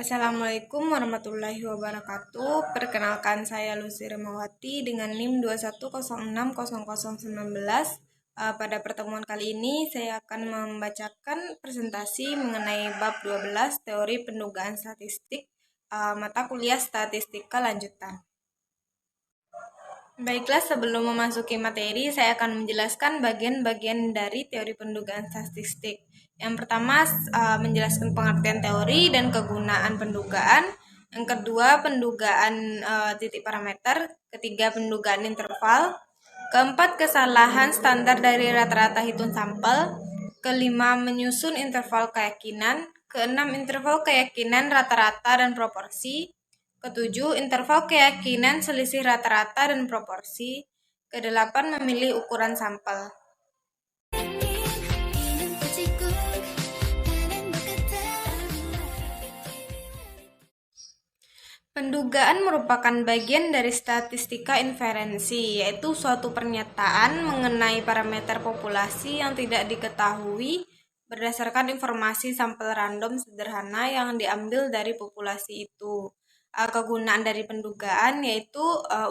Assalamualaikum warahmatullahi wabarakatuh. Perkenalkan, saya Lucy Remawati dengan NIM 21060019. Pada pertemuan kali ini saya akan membacakan presentasi mengenai bab 12 teori pendugaan statistik, mata kuliah statistika lanjutan. Baiklah, sebelum memasuki materi, saya akan menjelaskan bagian-bagian dari teori pendugaan statistik. Yang pertama, menjelaskan pengertian teori dan kegunaan pendugaan. Yang kedua, pendugaan titik parameter. Ketiga, pendugaan interval. Keempat, kesalahan standar dari rata-rata hitung sampel. Kelima, menyusun interval keyakinan. Keenam, interval keyakinan rata-rata dan proporsi. Ketujuh, interval keyakinan selisih rata-rata dan proporsi. Kedelapan, memilih ukuran sampel. Pendugaan merupakan bagian dari statistika inferensi, yaitu suatu pernyataan mengenai parameter populasi yang tidak diketahui berdasarkan informasi sampel random sederhana yang diambil dari populasi itu. Kegunaan dari pendugaan yaitu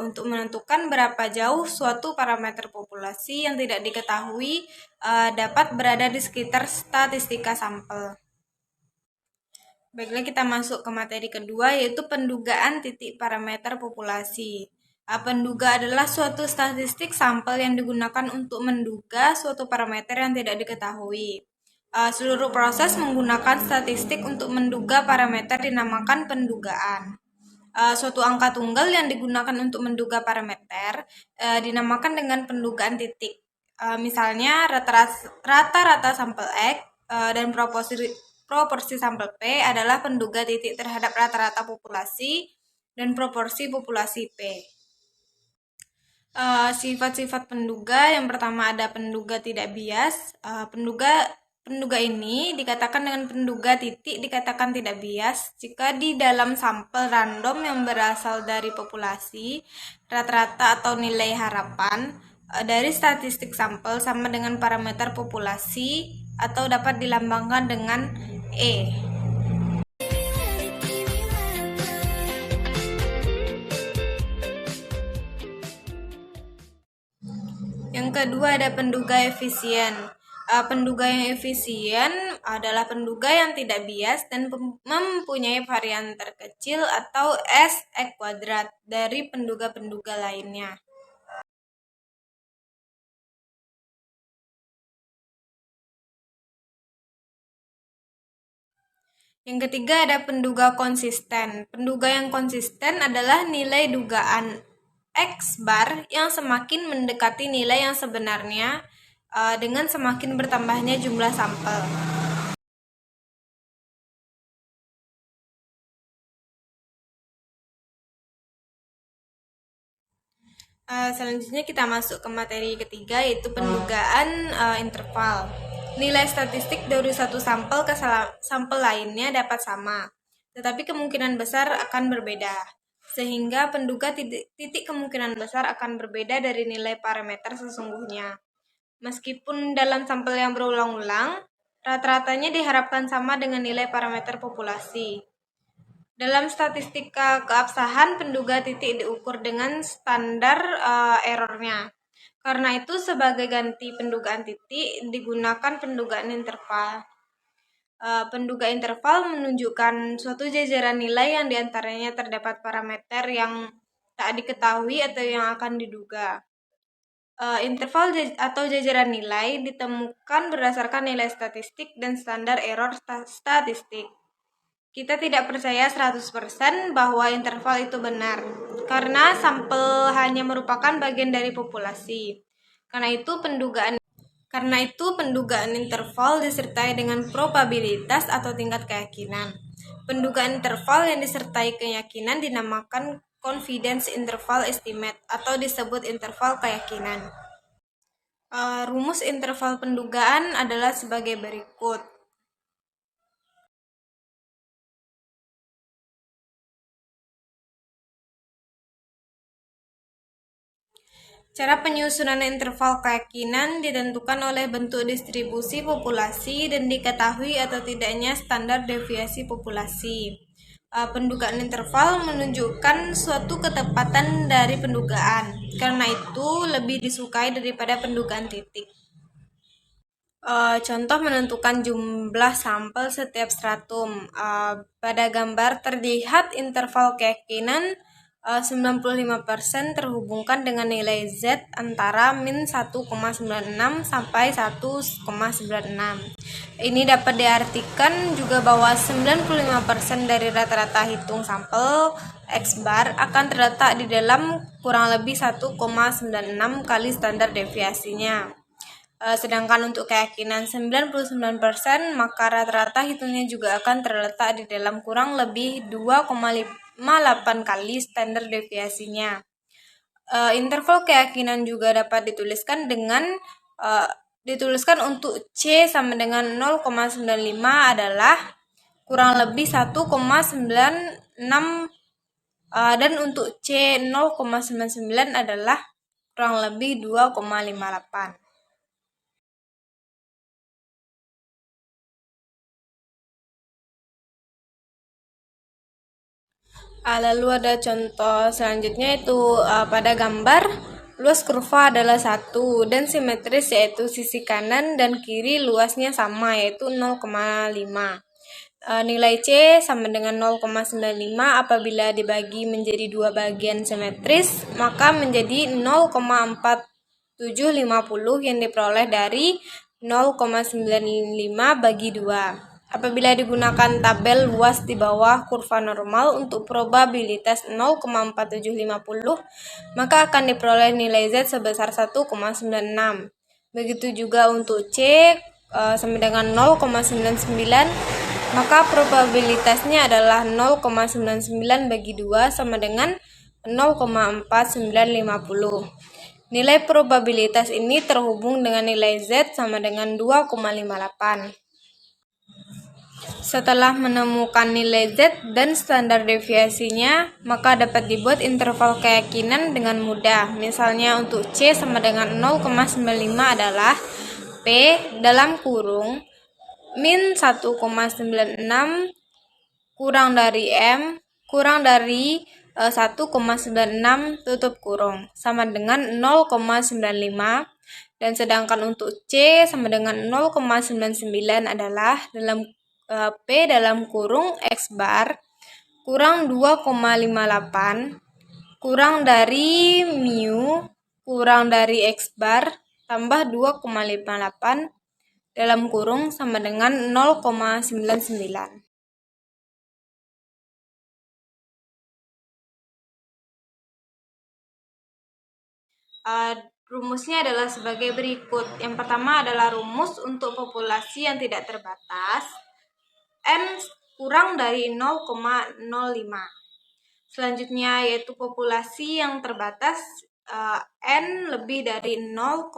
untuk menentukan berapa jauh suatu parameter populasi yang tidak diketahui dapat berada di sekitar statistika sampel. Baiklah, kita masuk ke materi kedua, yaitu pendugaan titik parameter populasi. Penduga adalah suatu statistik sampel yang digunakan untuk menduga suatu parameter yang tidak diketahui. Seluruh proses menggunakan statistik untuk menduga parameter dinamakan pendugaan. Suatu angka tunggal yang digunakan untuk menduga parameter dinamakan dengan pendugaan titik. Misalnya rata-rata sampel X dan proporsi sampel P adalah penduga titik terhadap rata-rata populasi dan proporsi populasi P. Sifat-sifat penduga, yang pertama ada penduga tidak bias. Penduga ini dikatakan dengan penduga titik dikatakan tidak bias jika di dalam sampel random yang berasal dari populasi, rata-rata atau nilai harapan dari statistik sampel sama dengan parameter populasi atau dapat dilambangkan dengan E. Yang kedua ada penduga efisien. Penduga yang efisien adalah penduga yang tidak bias dan mempunyai varian terkecil atau S(X) dari penduga-penduga lainnya. Yang ketiga ada penduga konsisten. Penduga yang konsisten adalah nilai dugaan X bar yang semakin mendekati nilai yang sebenarnya dengan semakin bertambahnya jumlah sampel. Selanjutnya kita masuk ke materi ketiga, yaitu pendugaan interval. Nilai statistik dari satu sampel ke sampel lainnya dapat sama, tetapi kemungkinan besar akan berbeda, sehingga penduga titik kemungkinan besar akan berbeda dari nilai parameter sesungguhnya. Meskipun dalam sampel yang berulang-ulang, rata-ratanya diharapkan sama dengan nilai parameter populasi. Dalam statistika keabsahan, penduga titik diukur dengan standar errornya. Karena itu, sebagai ganti pendugaan titik, digunakan pendugaan interval. Penduga interval menunjukkan suatu jajaran nilai yang diantaranya terdapat parameter yang tak diketahui atau yang akan diduga. Interval atau jajaran nilai ditemukan berdasarkan nilai statistik dan standar error statistik. Kita tidak percaya 100% bahwa interval itu benar, karena sampel hanya merupakan bagian dari populasi. Karena itu pendugaan interval disertai dengan probabilitas atau tingkat keyakinan. Pendugaan interval yang disertai keyakinan dinamakan confidence interval estimate atau disebut interval keyakinan. Rumus interval pendugaan adalah sebagai berikut. Cara penyusunan interval keyakinan ditentukan oleh bentuk distribusi populasi dan diketahui atau tidaknya standar deviasi populasi. Pendugaan interval menunjukkan suatu ketepatan dari pendugaan. Karena itu lebih disukai daripada pendugaan titik. Contoh menentukan jumlah sampel setiap stratum. Pada gambar terlihat interval keyakinan 95% terhubungkan dengan nilai Z antara min 1,96 sampai 1,96. Ini dapat diartikan juga bahwa 95% dari rata-rata hitung sampel X bar akan terletak di dalam kurang lebih 1,96 kali standar deviasinya. Sedangkan untuk keyakinan 99%, maka rata-rata hitungnya juga akan terletak di dalam kurang lebih 2,58 kali standar deviasinya. Interval keyakinan juga dapat dituliskan dengan untuk C sama dengan 0,95 adalah kurang lebih 1,96 dan untuk C 0,99 adalah kurang lebih 2,58. Lalu ada contoh selanjutnya itu pada gambar luas kurva adalah 1 dan simetris, yaitu sisi kanan dan kiri luasnya sama, yaitu 0,5. Nilai C sama dengan 0,95 apabila dibagi menjadi dua bagian simetris, maka menjadi 0,4750 yang diperoleh dari 0,95 bagi 2. Apabila digunakan tabel luas di bawah kurva normal untuk probabilitas 0,4750, maka akan diperoleh nilai Z sebesar 1,96. Begitu juga untuk C sama dengan 0,99, maka probabilitasnya adalah 0,99 bagi 2 sama dengan 0,4950. Nilai probabilitas ini terhubung dengan nilai Z sama dengan 2,58. Setelah menemukan nilai Z dan standar deviasinya, maka dapat dibuat interval keyakinan dengan mudah. Misalnya untuk C sama dengan 0,95 adalah P dalam kurung min 1,96 kurang dari M kurang dari 1,96 tutup kurung sama dengan 0,95, dan sedangkan untuk C sama dengan 0,99 adalah dalam P dalam kurung X bar kurang 2,58 kurang dari mu kurang dari X bar tambah 2,58 dalam kurung sama dengan 0,99. Rumusnya adalah sebagai berikut. Yang pertama adalah rumus untuk populasi yang tidak terbatas. N kurang dari 0,05. Selanjutnya yaitu populasi yang terbatas, N lebih dari 0,05.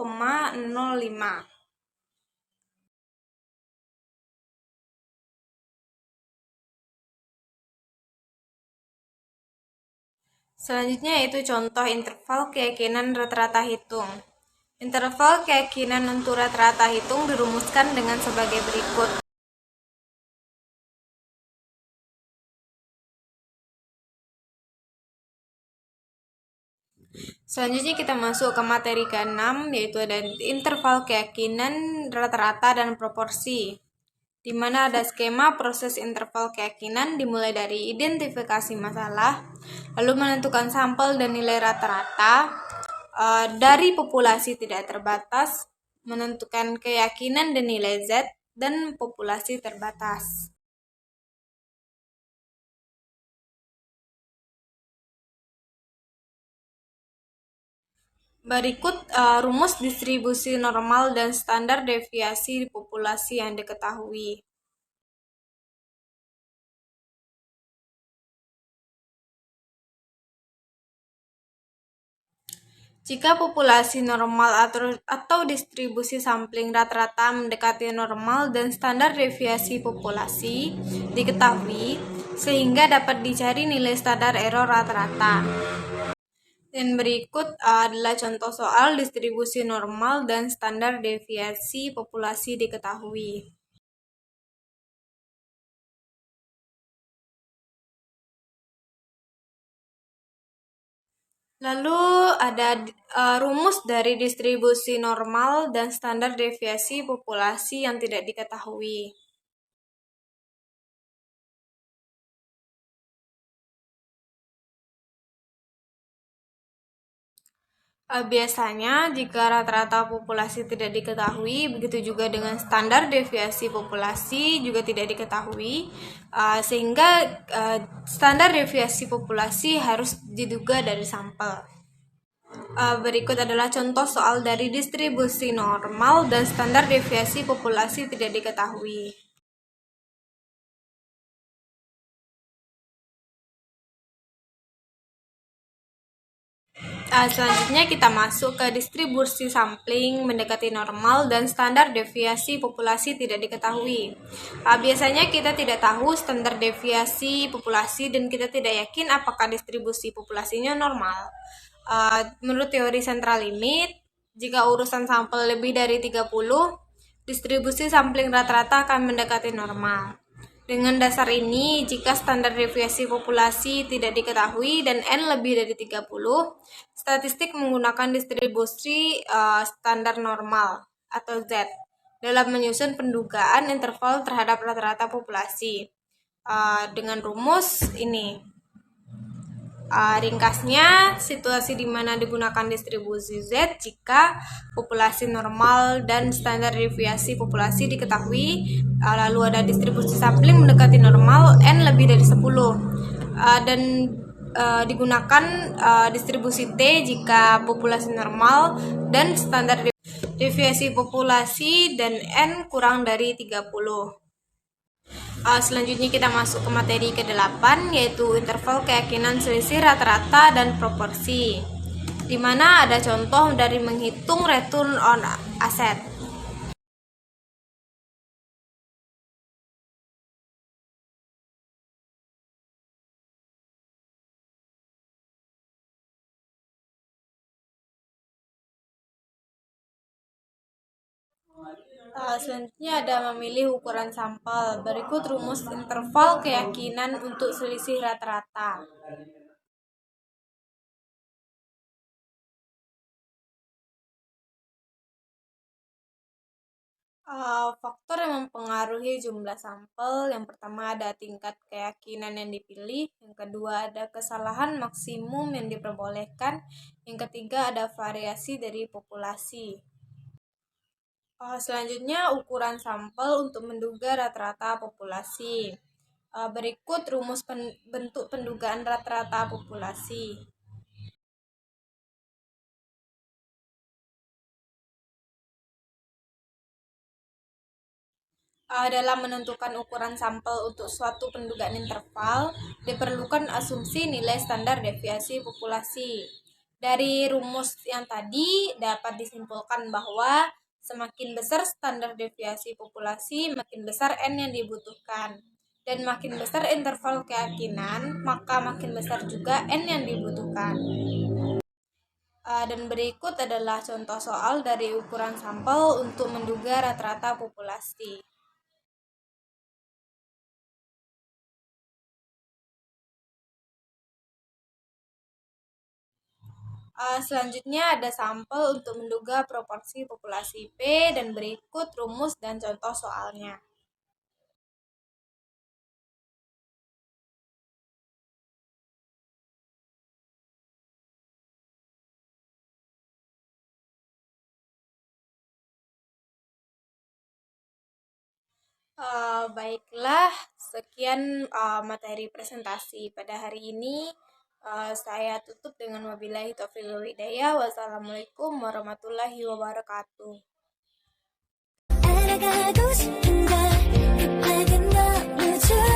Selanjutnya yaitu contoh interval keyakinan rata-rata hitung. Interval keyakinan untuk rata-rata hitung dirumuskan dengan sebagai berikut. Selanjutnya kita masuk ke materi ke-6, yaitu ada interval keyakinan rata-rata dan proporsi, di mana ada skema proses interval keyakinan dimulai dari identifikasi masalah, lalu menentukan sampel dan nilai rata-rata, dari populasi tidak terbatas, menentukan keyakinan dan nilai Z, dan populasi terbatas. Berikut rumus distribusi normal dan standar deviasi populasi yang diketahui. Jika populasi normal atau distribusi sampling rata-rata mendekati normal dan standar deviasi populasi diketahui, sehingga dapat dicari nilai standar error rata-rata. Dan berikut adalah contoh soal distribusi normal dan standar deviasi populasi diketahui. Lalu ada rumus dari distribusi normal dan standar deviasi populasi yang tidak diketahui. Biasanya, jika rata-rata populasi tidak diketahui, begitu juga dengan standar deviasi populasi juga tidak diketahui, sehingga standar deviasi populasi harus diduga dari sampel. Berikut adalah contoh soal dari distribusi normal dan standar deviasi populasi tidak diketahui. Selanjutnya kita masuk ke distribusi sampling mendekati normal dan standar deviasi populasi tidak diketahui. Biasanya kita tidak tahu standar deviasi populasi dan kita tidak yakin apakah distribusi populasinya normal. Menurut teori central limit, jika urusan sampel lebih dari 30, distribusi sampling rata-rata akan mendekati normal. Dengan dasar ini, jika standar deviasi populasi tidak diketahui dan N lebih dari 30, statistik menggunakan distribusi standar normal atau Z dalam menyusun pendugaan interval terhadap rata-rata populasi. Dengan rumus ini. Ringkasnya, situasi di mana digunakan distribusi Z jika populasi normal dan standar deviasi populasi diketahui, lalu ada distribusi sampling mendekati normal N lebih dari 10, dan digunakan distribusi T jika populasi normal dan standar deviasi populasi dan N kurang dari 30. Selanjutnya kita masuk ke materi ke-8, yaitu interval keyakinan selisih rata-rata dan proporsi, di mana ada contoh dari menghitung return on asset. Selanjutnya ada memilih ukuran sampel. Berikut rumus interval keyakinan untuk selisih rata-rata. Faktor yang mempengaruhi jumlah sampel, yang pertama ada tingkat keyakinan yang dipilih, yang kedua ada kesalahan maksimum yang diperbolehkan, yang ketiga ada variasi dari populasi. Selanjutnya ukuran sampel untuk menduga rata-rata populasi. Berikut rumus bentuk pendugaan rata-rata populasi. Dalam menentukan ukuran sampel untuk suatu pendugaan interval, diperlukan asumsi nilai standar deviasi populasi. Dari rumus yang tadi dapat disimpulkan bahwa semakin besar standar deviasi populasi, makin besar N yang dibutuhkan. Dan makin besar interval keyakinan, maka makin besar juga N yang dibutuhkan. Dan berikut adalah contoh soal dari ukuran sampel untuk menduga rata-rata populasi. Selanjutnya ada sampel untuk menduga proporsi populasi P dan berikut rumus dan contoh soalnya. Baiklah, sekian materi presentasi pada hari ini. Saya tutup dengan wabillahi taufiq wal hidayah. Wassalamualaikum warahmatullahi wabarakatuh. 알아가고 싶은 걸 급하게 너무 좋아